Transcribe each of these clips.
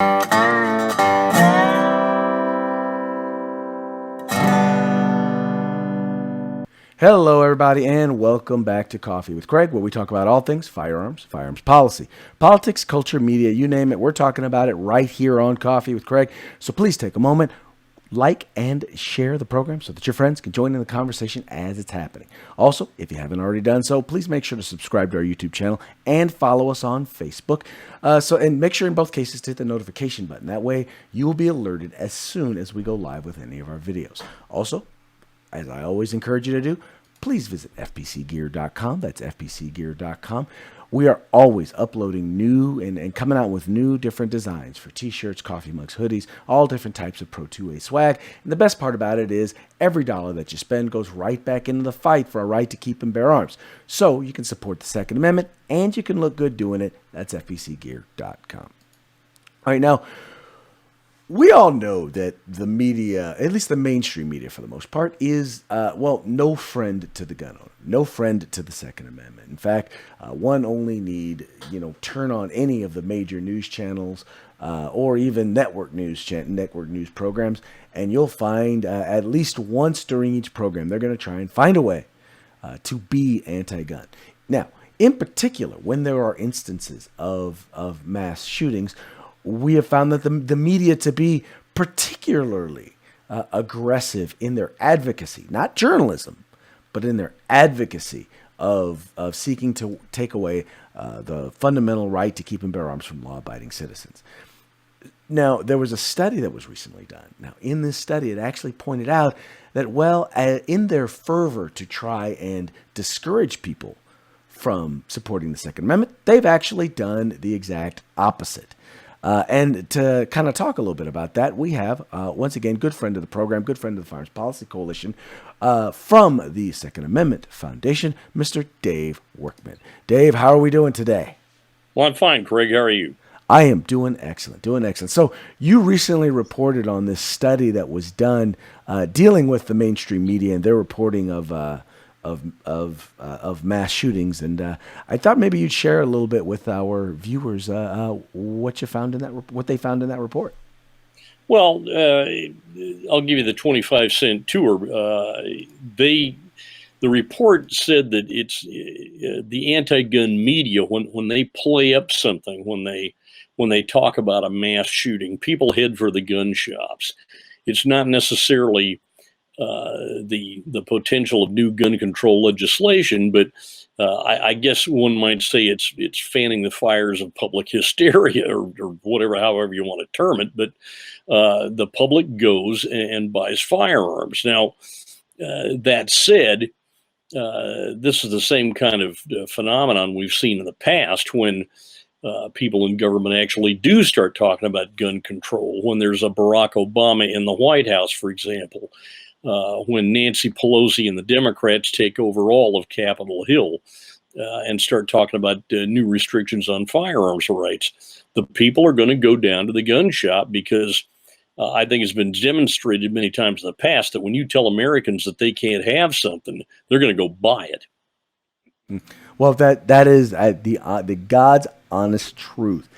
Hello, everybody, and welcome back to Coffee with Craig, where we talk about all things firearms, firearms policy, politics, culture, media, you name it. We're talking about it right here on Coffee with Craig. So please take a moment, like and share the program so that your friends can join in the conversation as it's happening. Also, if you haven't already done so, please make sure to subscribe to our YouTube channel and follow us on Facebook. And make sure in both cases to hit the notification button. That way, you will be alerted as soon as we go live with any of our videos. Also, as I always encourage you to do, please visit fpcgear.com. That's fpcgear.com. We are always uploading new and coming out with new different designs for t-shirts, coffee mugs, hoodies, all different types of Pro 2A swag. And the best part about it is every dollar that you spend goes right back into the fight for our right to keep and bear arms. So you can support the Second Amendment and you can look good doing it. That's fpcgear.com. All right, now, we all know that the media, at least the mainstream media for the most part, is, no friend to the gun owner, no friend to the Second Amendment. In fact, one only need, turn on any of the major news channels or even network news programs, and you'll find at least once during each program, they're going to try and find a way to be anti-gun. Now, in particular, when there are instances of mass shootings, we have found that the media to be particularly aggressive in their advocacy, not journalism, but in their advocacy of seeking to take away the fundamental right to keep and bear arms from law-abiding citizens. Now, there was a study that was recently done. Now, in this study, it actually pointed out that, in their fervor to try and discourage people from supporting the Second Amendment, they've actually done the exact opposite. And to kind of talk a little bit about that, we have, once again, good friend of the program, good friend of the Firearms Policy Coalition, from the Second Amendment Foundation, Mr. Dave Workman. Dave, how are we doing today? Well, I'm fine, Craig. How are you? I am doing excellent. So you recently reported on this study that was done dealing with the mainstream media and their reporting of mass shootings, and I thought maybe you'd share a little bit with our viewers what you found in what they found in that report. Well, I'll give you the 25-cent tour. The report said that it's the anti-gun media when they play up something, when they talk about a mass shooting, people head for the gun shops. It's not necessarily the potential of new gun control legislation, but I guess one might say it's fanning the fires of public hysteria or whatever, however you want to term it. But the public goes and buys firearms. Now, that said, this is the same kind of phenomenon we've seen in the past when people in government actually do start talking about gun control. When there's a Barack Obama in the White House, for example, when Nancy Pelosi and the Democrats take over all of Capitol Hill and start talking about new restrictions on firearms rights, the people are going to go down to the gun shop because I think it's been demonstrated many times in the past that when you tell Americans that they can't have something, they're going to go buy it. Well, that is the God's honest truth.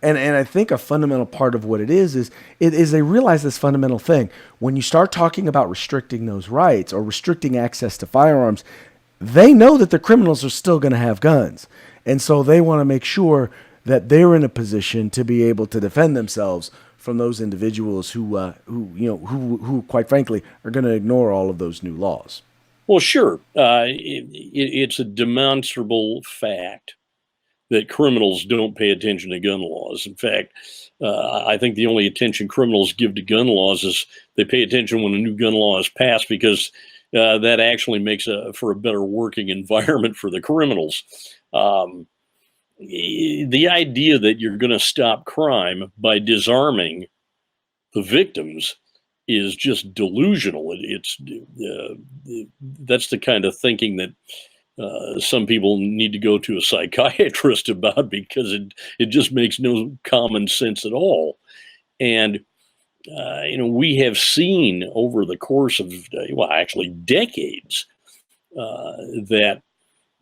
And I think a fundamental part of what it is they realize this fundamental thing. When you start talking about restricting those rights or restricting access to firearms, they know that the criminals are still going to have guns. And so they want to make sure that they're in a position to be able to defend themselves from those individuals who quite frankly are going to ignore all of those new laws. Well, sure. It's a demonstrable fact that criminals don't pay attention to gun laws. In fact, I think the only attention criminals give to gun laws is they pay attention when a new gun law is passed because that actually makes for a better working environment for the criminals. The idea that you're going to stop crime by disarming the victims is just delusional. That's the kind of thinking that some people need to go to a psychiatrist about because it just makes no common sense at all. And we have seen over the course of actually decades that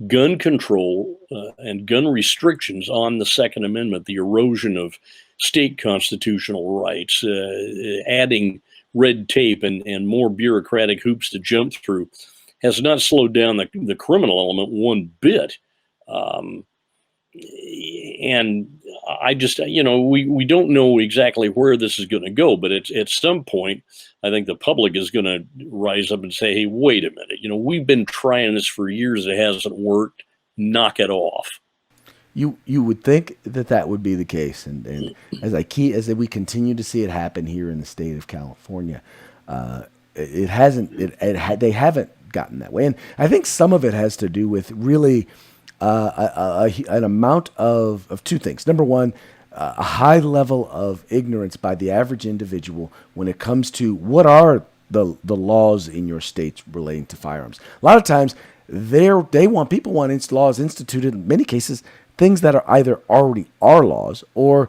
gun control and gun restrictions on the Second Amendment, the erosion of state constitutional rights, adding red tape and more bureaucratic hoops to jump through has not slowed down the criminal element one bit. And I just, we don't know exactly where this is going to go, but at some point, I think the public is going to rise up and say, hey, wait a minute, we've been trying this for years. It hasn't worked. Knock it off. You would think that would be the case, and as we continue to see it happen here in the state of California, it hasn't. They haven't gotten that way, and I think some of it has to do with really an amount of two things. Number one, a high level of ignorance by the average individual when it comes to what are the laws in your states relating to firearms. A lot of times, people want laws instituted. In many cases, things that are either already are laws, or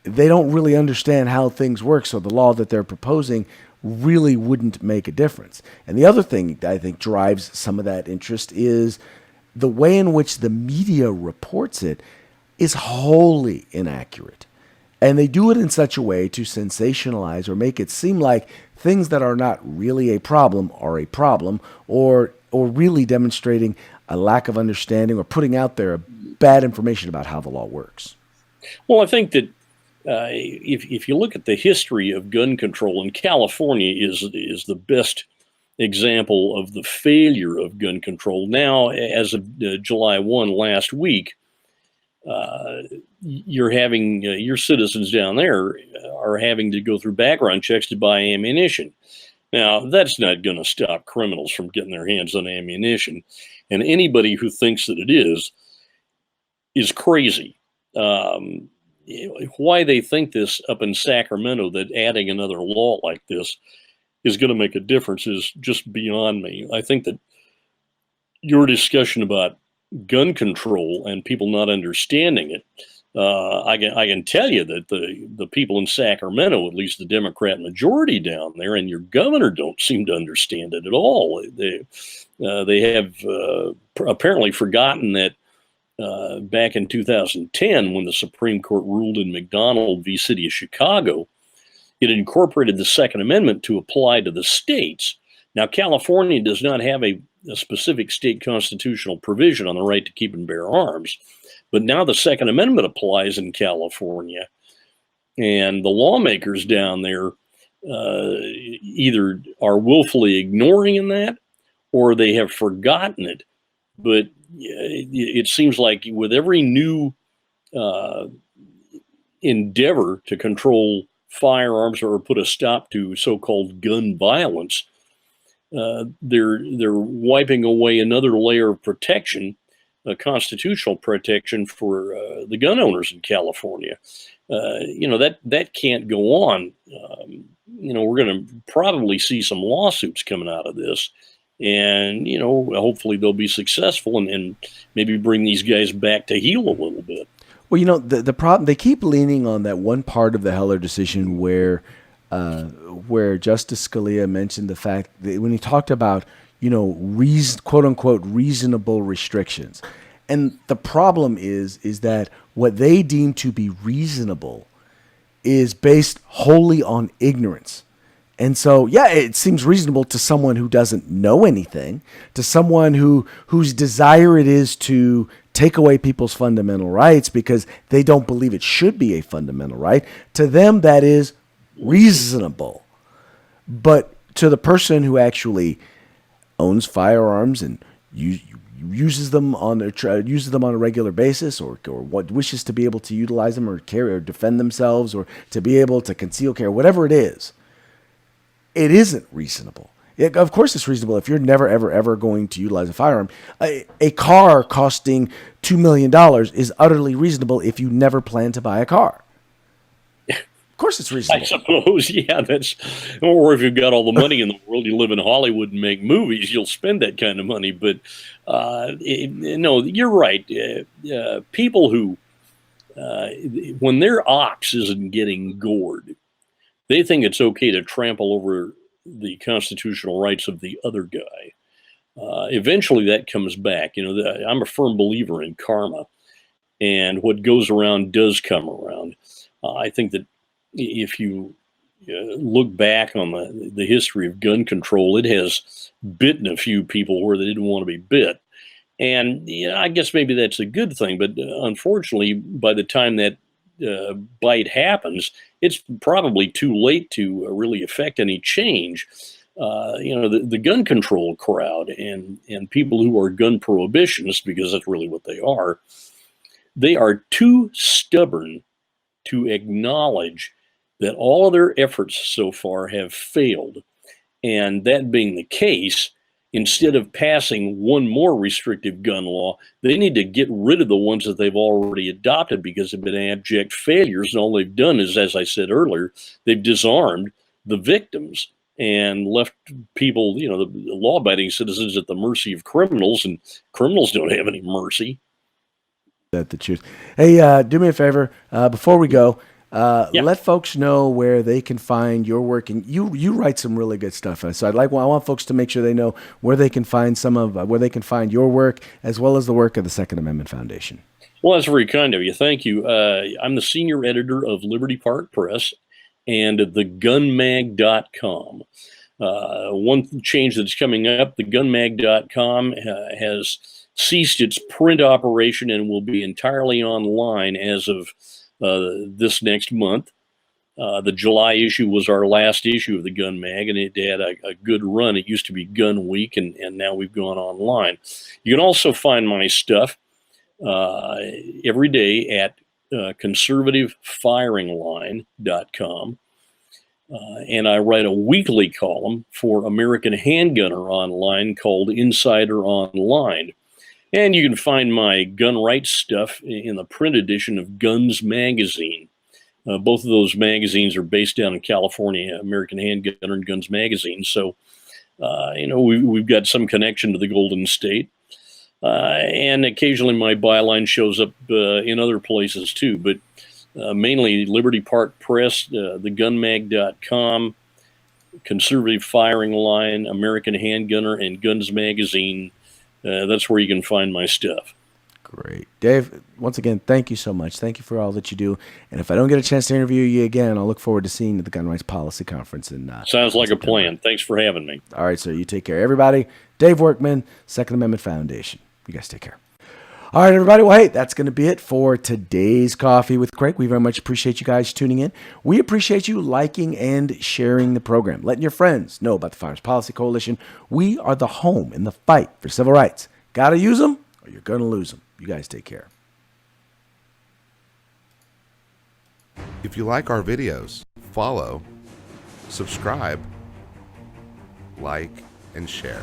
they don't really understand how things work. So the law that they're proposing really wouldn't make a difference. And the other thing that I think drives some of that interest is the way in which the media reports it is wholly inaccurate. And they do it in such a way to sensationalize or make it seem like things that are not really a problem are a problem, or really demonstrating a lack of understanding or putting out there bad information about how the law works. Well, I think that if you look at the history of gun control, in California is the best example of the failure of gun control. Now, as of July 1 last week, you're having your citizens down there are having to go through background checks to buy ammunition. Now, that's not going to stop criminals from getting their hands on ammunition, and anybody who thinks that it is crazy. Why they think this up in Sacramento, that adding another law like this is going to make a difference, is just beyond me. I think that your discussion about gun control and people not understanding it, I can tell you that the people in Sacramento, at least the Democrat majority down there, and your governor don't seem to understand it at all. They have apparently forgotten that back in 2010, when the Supreme Court ruled in McDonald v. City of Chicago, it incorporated the Second Amendment to apply to the states. Now, California does not have a specific state constitutional provision on the right to keep and bear arms, but now the Second Amendment applies in California, and the lawmakers down there either are willfully ignoring that, or they have forgotten it. But it seems like with every new endeavor to control firearms or put a stop to so-called gun violence, they're wiping away another layer of protection, constitutional protection for the gun owners in California. That can't go on. We're going to probably see some lawsuits coming out of this. And, hopefully they'll be successful and maybe bring these guys back to heel a little bit. Well, the problem, they keep leaning on that one part of the Heller decision where Justice Scalia mentioned the fact that when he talked about, quote unquote, reasonable restrictions. And the problem is that what they deem to be reasonable is based wholly on ignorance. And so, yeah, it seems reasonable to someone who doesn't know anything, to someone whose desire it is to take away people's fundamental rights because they don't believe it should be a fundamental right. To them, that is reasonable. But to the person who actually owns firearms and uses them on a regular basis, or what wishes to be able to utilize them or carry or defend themselves, or to be able to conceal carry, whatever it is, it isn't reasonable. Of course it's reasonable if you're never, ever, ever going to utilize a firearm. A car costing $2 million is utterly reasonable if you never plan to buy a car. Of course it's reasonable. I suppose, yeah. Or if you've got all the money in the world, you live in Hollywood and make movies, you'll spend that kind of money. But no, you're right. People who, when their ox isn't getting gored, they think it's okay to trample over the constitutional rights of the other guy. Eventually that comes back. I'm a firm believer in karma, and what goes around does come around. I think that if you look back on the history of gun control, it has bitten a few people where they didn't want to be bit. And I guess maybe that's a good thing. But unfortunately, by the time that bite happens, it's probably too late to really affect any change. The gun control crowd and people who are gun prohibitionists, because that's really what they are too stubborn to acknowledge that all of their efforts so far have failed. And that being the case, instead of passing one more restrictive gun law, they need to get rid of the ones that they've already adopted because they've been abject failures. And all they've done is, as I said earlier, they've disarmed the victims and left people, the law-abiding citizens, at the mercy of criminals, and criminals don't have any mercy. That's the truth. Hey, do me a favor before we go. Let folks know where they can find your work, and you write some really good stuff. So I want folks to make sure they know where they can find where they can find your work as well as the work of the Second Amendment Foundation. Well, that's very kind of you. Thank you. I'm the senior editor of Liberty Park Press and thegunmag.com. One change that's coming up: thegunmag.com has ceased its print operation and will be entirely online as of this next month. The July issue was our last issue of the Gun Mag, and it had a good run. It used to be Gun Week, and now we've gone online. You can also find my stuff every day at conservativefiringline.com. And I write a weekly column for American Handgunner Online called Insider Online. And you can find my gun rights stuff in the print edition of Guns Magazine. Both of those magazines are based down in California, American Handgunner and Guns Magazine. So, we've got some connection to the Golden State. And occasionally my byline shows up in other places too, but mainly Liberty Park Press, thegunmag.com, Conservative Firing Line, American Handgunner, and Guns Magazine. That's where you can find my stuff. Great. Dave, once again, thank you so much. Thank you for all that you do. And if I don't get a chance to interview you again, I'll look forward to seeing you at the Gun Rights Policy Conference. Sounds like a plan. Thanks for having me. All right, sir. You take care. Everybody, Dave Workman, Second Amendment Foundation. You guys take care. All right, everybody. Well, hey, that's going to be it for today's Coffee with Craig. We very much appreciate you guys tuning in. We appreciate you liking and sharing the program, letting your friends know about the Firearms Policy Coalition. We are the home in the fight for civil rights. Got to use them or you're going to lose them. You guys take care. If you like our videos, follow, subscribe, like, and share.